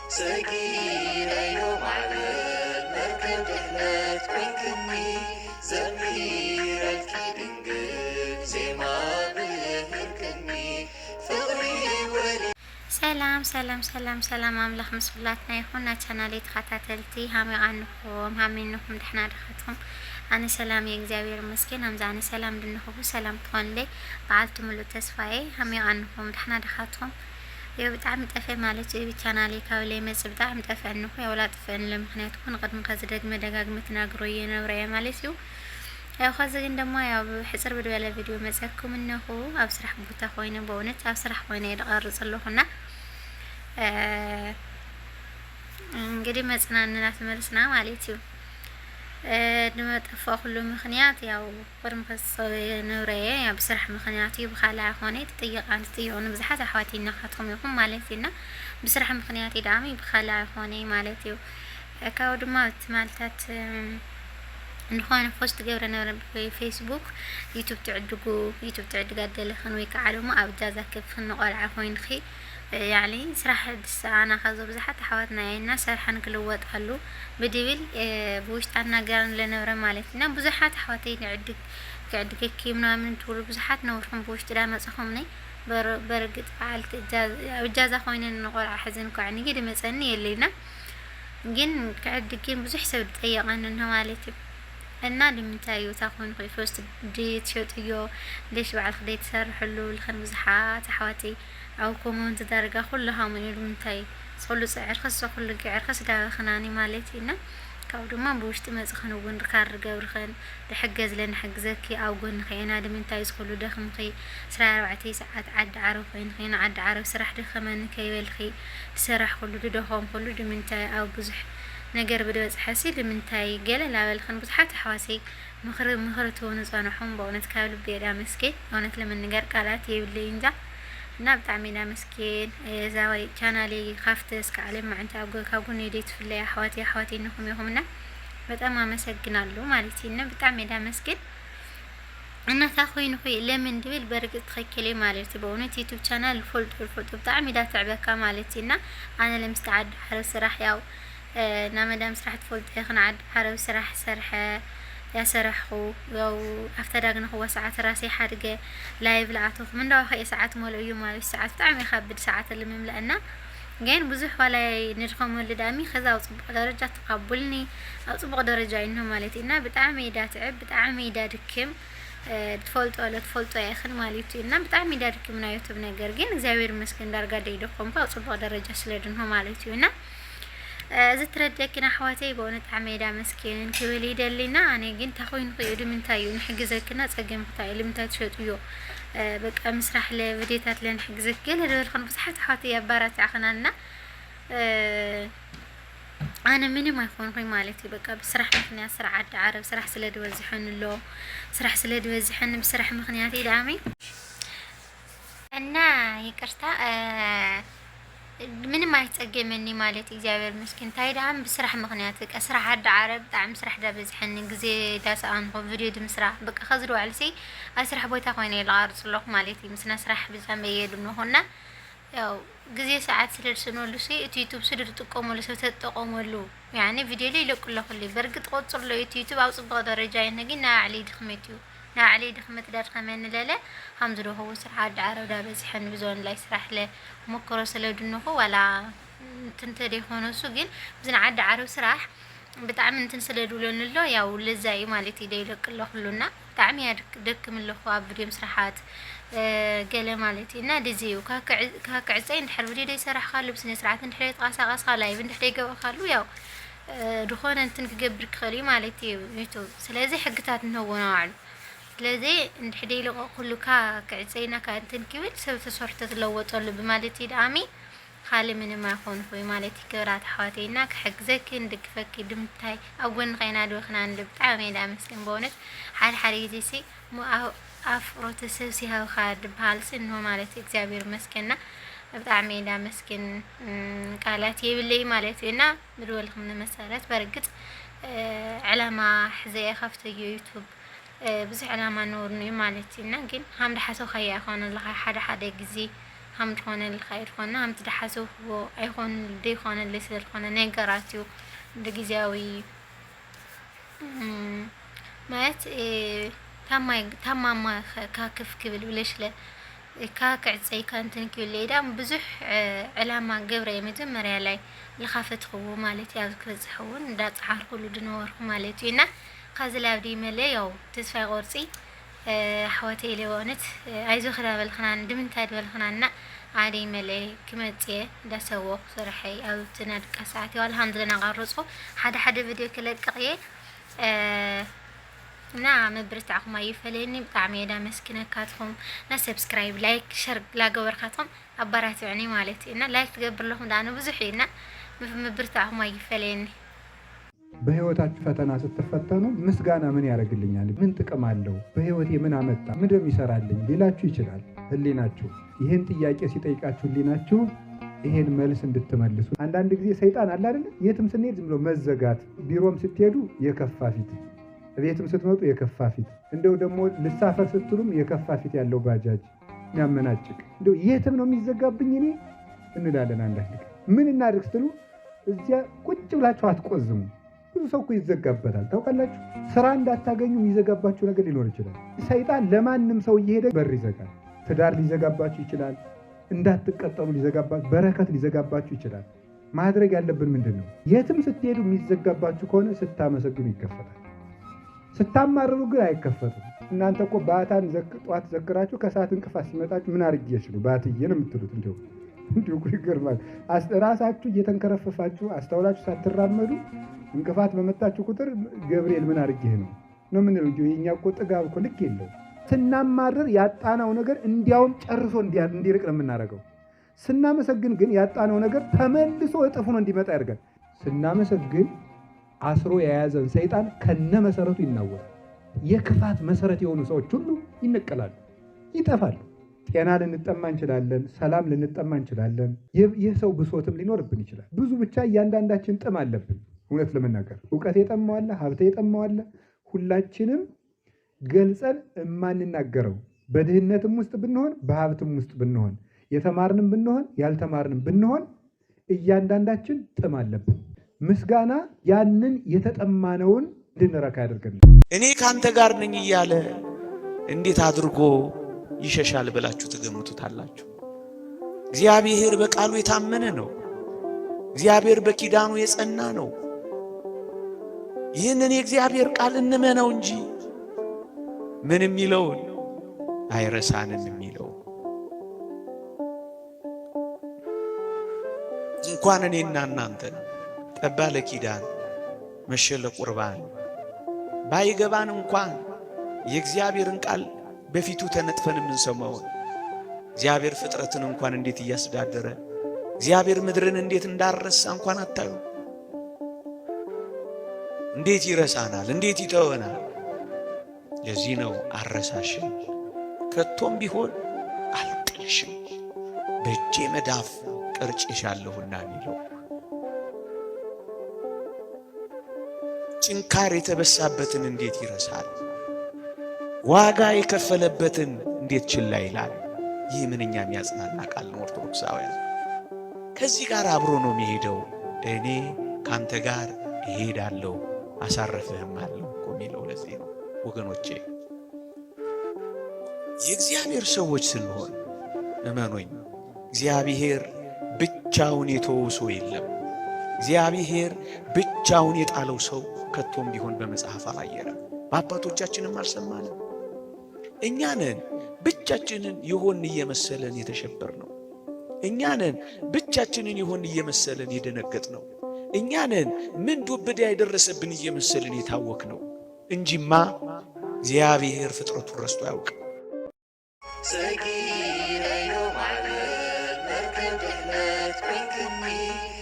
سجيرة يوم على مركب دهلت كنكني زميرة الكيدنجل زي ما بهركني فغري ولي سلام سلام سلام سلام أملاخ مسؤولاتنا يخونا تشانالي تخاتاتلتي هامي عنكم هامي إنكم دحنا دخاتهم أنا سلام يا إجزاوير مسكين همزاني سلام دنهو سلام تكون لي بعلتم اللو تسفاي هامي عنكم دحنا دخاتهم يو بتعم تفه مالتي بتشانالي كاولي مس بتعم تفه انه يا ولا تفه لمخنيات تكون قد مخزدق مدغاغ متناغرو ينوريا مالتيو ያው ከዚህ እንደማ ያው ሕጽር በደለ ቪዲዮ መሰኩም እንሆ አብስራህ ቦታ ሆይነ በእውነት አብስራህ ሆይነ ይደቀርጽልሁና እንግዲህ መጽናናት መልስና ማለት ነው ድመጠፋ ሁሉ ምክንያት ያው ወርምከስ ነውረየ ያው በስራሕ ምክንያት ይብኻላ ሆነ ተጠይቃን ትይሆነ ብዙሓት አሕዋቲና ካቶም ይኹም ማለት ነው በስራሕ ምክንያት ይዳሚ ይብኻላ ሆነ ማለት ነው ካው ድማ ትማልታት نخوان فوست جبرنا بفيسبوك يوتيوب تعدقو دلخن ويكعلمو أو جازا كيف نقول عفوين خي يعني صراحة أنا خذوا بزحت حواتنا يعني سرحان كلوات قالوا بديل بوشت أنا قارن لنا ورا مالتنا بزحت حواتين عدك كيمنا من طول بزحت نورهم بوشت لا مسخمني برقت فعلت جازا خوين نقول حزن كعني قد مسني اللينا جن كعدكين بزح سبت أي قانون مالتي እና ለምንታዩ ታኾን ቆይ ፈስት ዴት ሸጥዮ ለሽ ባዓል ክዴት ሰርሕሉ ለኸን ብዙሓት ኣሕዋቲ ኣብ ኮመንት ዳርጋ ኩልሃም ለምንታይ ጸሉ ጽዕር ከሰ ኩሉ ግዕር ከስዳ خናኒ ማለት ኢና ካብ ድማ ብውሽጢ መጽኸን እውን ርካር ገብርኸን ድሕገዝ ለንሕግዘኪ ኣብ ጎን ኸይና ለምንታይ ዝኸሉ ደኽምኺ 14 ሰዓት ዓዲ ዓረብ ኮይን ኸይና ዓዲ ዓረብ ስራሕ ደኸመን ከይበልኺ ስራሕ ኩሉ ድደኸም ኩሉ ለምንታይ ኣብ ብዙሕ ነገር بدوز حسي لمنتاي قال لا بالخن بصحات حواسي مخرتون صانحهم بونت كابل بيدا مسكين بونت لمن نجار قالات يبلي انجا نبت عمينا مسكين زاوي كانالي خافتس كعلم مع انت كابون يديت في اللي حواتي انهم يهمنا بتأما مسجنالو مالتي نبت عمينا مسكين أنا تاخوين خوي لمن دبل برقت تخكلي مالتي بونت يوتيوب شانل فولت بتعمي دا تعبكا مالتينا أنا لمستعد على الصراحة ياو نامدام سرحت فولت يخن عد حرو سرح يا سرحو يو افتداغنا هو ساعات راسي حرقة لايف لعطوخ من دو خي ساعات مولو مالو ساعات تعمي خابد ساعات اللي مملأنا جين بزح ولا نرخم ولدامي خذا وصبق درجة تقبلني أو صبق درجة إنه مالتينا بتعمي دا تعب بتعمي دا دكم تفولت ولا تفولت يا أخي مالتينا بتعمي دا دكم نا يوتيوب نجار جين زاوير مسكين درجة ديدكم فأو صبق درجة سلدنه مالتينا زتردكنا حواتي بونت عميدا مسكين كولي دلينا أنا جنت أخوين قيود من تايو نحجزكنا تسجم تاي لم تشوتيو بقى مسرح لفيديوهات لين حجزك كل هذول خن بصحة حواتي بارات عخنانا أنا مني ما يكون قيم مالتي بقى بسرح مخني أسرع عد عرب سرح سلد وزحن اللو سرح سلد وزحن بسرح مخنياتي دامي أنا يكرتا من ما يتأجمني مالتي إجابة مسكين تايد عم بسرح مغنياتك أسرح عد عرب دعم سرح دا بزحن جزي داس أنخو فيديو دم سرح بقى خزروا على سي أسرح بويتا خويني العرض صلوك مالتي مسنا سرح بزحن بيدو هنا يو جزي ساعات سلر سنو لسي يوتيوب سلر تقوم ولا سوت تقوم ولو يعني فيديو لي لو كله خلي برقت قد صار له يوتيوب أو صبغ درجة نجي علي دخمتيو علي دخمت دار كمان لا حمزلو هو سرح عد عرب دا بزحن بزون لا يسرح له مكرو سلدنه ولا تنتدي هونو سوغين بزن عد عرب سراح بتعم تنسلدو لون له يا ولزاي مالتي ديلك الله كلنا تعم يا دك من له خابري مسرحات قال مالتي نادزيو كاك عزين حرودي دي سرح خالو بسني سرعات نحري قاصا لاي بنت حريقه خالو يا دخون انت نقبرك خلي مالتي يوتيوب سلازي حقتات نهو نوعل لذي نحدي له كله كعزينا كأنتن كبير سوت صورة تلوت ولا بمالتي دامي خالي من ما يكون في مالتي كبرات حواتينا كحق زك ندق فكي دمتاي أول غينا دو خنا ندب تعمي دا مسكين بونت حال يجيسي مو أفروت السوسي هاو خاد بهالس إنه مالتي إجابير مسكيننا بتعمي دا مسكين قالت يبلي مالتينا بدول خمنا مسارات برقت علامة حزي خفت يوتيوب بزح علامة نورني مالتينا جن هم ده حسوا خيا خان الله حدا جزي هم تكون الخير خنا هم تدحسوا أيخون دي خنا اللي سر خنا نجاراتيو دقيزاوي مات تمام كاكف كبل وليش له كاكع زي كانت نقول لي دام بزح علامة قبره يمتم مريالي لخافت خو مالتي أو كذا حون دا صحار كله دنور مالتي هنا خازل أبدي ملي أو تسفى غورسي حواتي لي وانت عايزو خدا بالخنان دمن تاد بالخنان عادي ملي كمتي دا سوق صراحي أو تناد كساعتي والحمد لله غرصو حدا فيديو كله ققيه نعم برتعكم أي فليني بطعمي دا مسكنة كاتهم لا سبسكرايب لايك شير لا جبر كاتهم عبارات يعني مالتي إن لايك تقبر لهم دانو بزحينا مبرتعكم أي فليني በህይወታችሁ ፈተና ስትፈተኑ ምስጋና ምን ያደርግልኛል ምን ጥቅም አለው በህይወቴ ምን አመጣ ምን ይሰራልኝ ሊላችሁ ይችላል ህሊናችሁ ይሄን ጥያቄ ሲጠይቃችሁ ህሊናችሁ ይሄን መልስ እንድትመልሱ አንዳንድ ጊዜ ሰይጣን አለ አይደል የትም ስንሄድ ዝም ብሎ መዘጋት ቢሮም ስትሄዱ የከፋ ፊት ቤትም ስትመጡ የከፋ ፊት እንደው ደግሞ ልሳፈር ስትሉም የከፋ ፊት ያለው ባጃጅ የሚያመናጭቅ እንደው የትም ነው የሚዘጋብኝ እኔ እንላለን አንዳንድ ጊዜ ምን እናድርግ ስትሉ እዚያ ቁጭ ብላችሁ አትቆዝሙ ብዙ ሰው እኮ ይዘጋበታል ታውቃላችሁ ስራ እንዳታገኙ የሚዘጋባችሁ ነገር ሊኖር ይችላል ሰይጣን ለማንም ሰው እየሄደ በር ይዘጋል ትዳር ሊዘጋባችሁ ይችላል እንዳትቀጠሉ ሊዘጋባችሁ በረከት ሊዘጋባችሁ ይችላል ማድረግ ያለብን ምንድነው የትም ስትሄዱ የሚዘጋባችሁ ከሆነ ስታመሰግኑ ይከፈታል ስታማረሩ ግን አይከፈቱም እናንተ እኮ ባታን ጧት ዘክራችሁ ከሰዓት እንቅፋት ሲመጣችሁ ምን አርግየሽ ነው ባትዬ ነው የምትሉት እንዴው ይገርማል ራሳችሁ እየተንከረፈፋችሁ አስተውላችሁ ሳትራመዱ እንቅፋት በመጣችሁ ቁጥር ገብርኤል ምን አርግየ ነው ምን ነው የኛ እኮ ጥጋብ እኮ ልክ የለው ስናማረር ያጣናው ነገር እንዲያውም ጨርሶ እንዲርቅ ነው የምናደርገው ስናመሰግን ግን ያጣናው ነገር ተመልሶ እጥፍ ሆኖ እንዲመጣ ያደርጋል ስናመሰግን አስሮ የያዘን ሰይጣን ከነ መሰረቱ ይናወጣል የክፋት መሰረት የሆኑ ሰዎች ሁሉ ይነቀላሉ ይጠፋሉ ጤና ልንጠማ እንችላለን ሰላም ልንጠማ እንችላለን የሰው ብሶትም ሊኖርብን ይችላል ብዙ ብቻ እያንዳንዳችን ጥም አለብን እውነት ለመናገር ዕውቀት የጠማዋለ ሀብት የጠማዋለ ሁላችንም ገልጸን የማንናገረው በድህነትም ውስጥ ብንሆን በሀብትም ውስጥ ብንሆን የተማርንም ብንሆን ያልተማርንም ብንሆን እያንዳንዳችን ጥም አለብን ምስጋና ያንን የተጠማነውን እንድንረካ ያደርገናል እኔ ካንተ ጋር ነኝ እያለ እንዴት አድርጎ ይሸሻል ብላችሁ ትገምቱታላችሁ እግዚአብሔር በቃሉ የታመነ ነው እግዚአብሔር በኪዳኑ የጸና ነው ይህንን የእግዚአብሔር ቃል እንመነው እንጂ ምን የሚለውን አይረሳንም የሚለው እንኳን እኔና እናንተ ጠባለ ኪዳን መሸለ ቁርባን ባይገባን እንኳን የእግዚአብሔርን ቃል በፊቱ ተነጥፈን የምንሰማው እግዚአብሔር ፍጥረትን እንኳን እንዴት እያስዳደረ እግዚአብሔር ምድርን እንዴት እንዳረሳ እንኳን አታዩ እንዴት ይረሳናል እንዴት ይተወናል ለዚህ ነው አረሳሽም ከቶም ቢሆን አልጥልሽም በእጄ መዳፍ ቀርጬሻለሁና የሚለው ጭንካር የተበሳበትን እንዴት ይረሳል ዋጋ የከፈለበትን እንዴት ችላ ይላል ይህ ምንኛ የሚያጽናና ቃል ነው ኦርቶዶክሳውያን ከዚህ ጋር አብሮ ነው የሚሄደው እኔ ካንተ ጋር እሄዳለሁ አሳርፍህም አለው የሚለው ለዚህ ነው ወገኖቼ የእግዚአብሔር ሰዎች ስንሆን እመኑኝ እግዚአብሔር ብቻውን የተወው ሰው የለም እግዚአብሔር ብቻውን የጣለው ሰው ከቶም ቢሆን በመጽሐፍ አላየረም በአባቶቻችንም አልሰማንም እኛንን ብቻችንን ይሆን እየመሰለን የተሸበርነው እኛንን ብቻችንን ይሆን እየመሰለን የደነገጥነው እኛንን ምን ዱብዳ ያደረሰብን እየመሰለን የታወክነው እንጂማ እግዚአብሔር ፍጥረቱን ረስቶ ያውቅ سكينة يوم على مركب دهنات وينكني